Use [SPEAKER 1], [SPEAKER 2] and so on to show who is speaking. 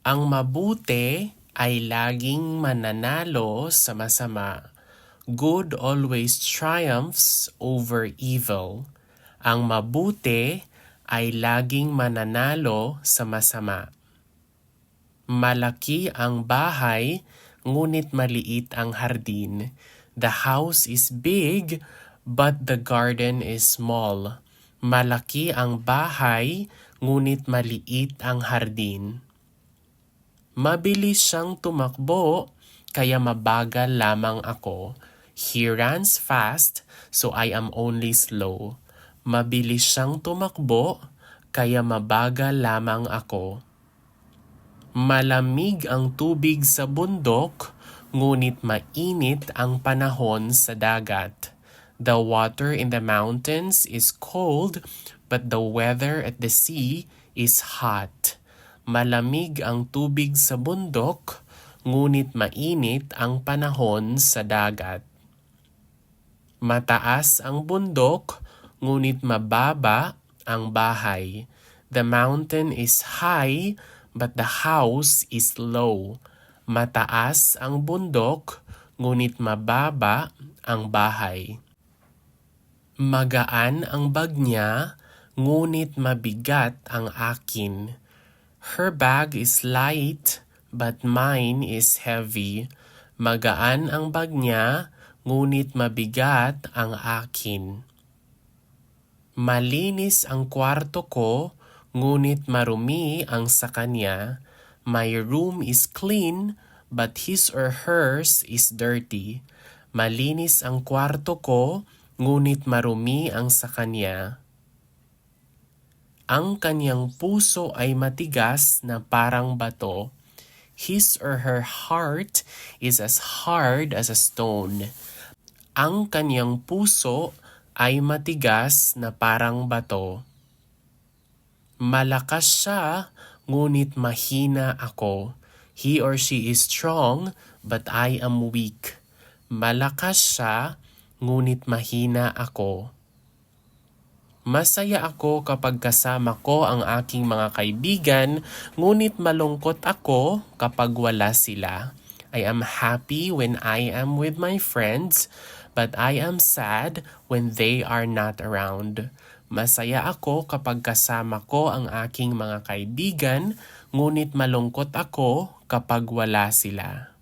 [SPEAKER 1] Ang mabuti ay laging mananalo sa masama. Good always triumphs over evil. Ang mabuti ay laging mananalo sa masama. Malaki ang bahay, ngunit maliit ang hardin. The house is big, but the garden is small. Malaki ang bahay, ngunit maliit ang hardin. Mabilis siyang tumakbo, kaya mabagal lamang ako. He runs fast, so I am only slow. Mabilis siyang tumakbo, kaya mabagal lamang ako. Malamig ang tubig sa bundok, ngunit mainit ang panahon sa dagat. The water in the mountains is cold, but the weather at the sea is hot. Malamig ang tubig sa bundok, ngunit mainit ang panahon sa dagat. Mataas ang bundok, ngunit mababa ang bahay. The mountain is high, but the house is low. Mataas ang bundok, ngunit mababa ang bahay. Magaan ang bag niya, ngunit mabigat ang akin. Her bag is light, but mine is heavy. Magaan ang bag niya, ngunit mabigat ang akin. Malinis ang kwarto ko, ngunit marumi ang sa kanya. My room is clean, but his or hers is dirty. Malinis ang kwarto ko, ngunit marumi ang sa kanya. Ang kanyang puso ay matigas na parang bato. His or her heart is as hard as a stone. Ang kanyang puso ay matigas na parang bato. Malakas siya, ngunit mahina ako. He or she is strong, but I am weak. Malakas siya, ngunit mahina ako. Masaya ako kapag kasama ko ang aking mga kaibigan, ngunit malungkot ako kapag wala sila. I am happy when I am with my friends, but I am sad when they are not around. Masaya ako kapag kasama ko ang aking mga kaibigan, ngunit malungkot ako kapag wala sila.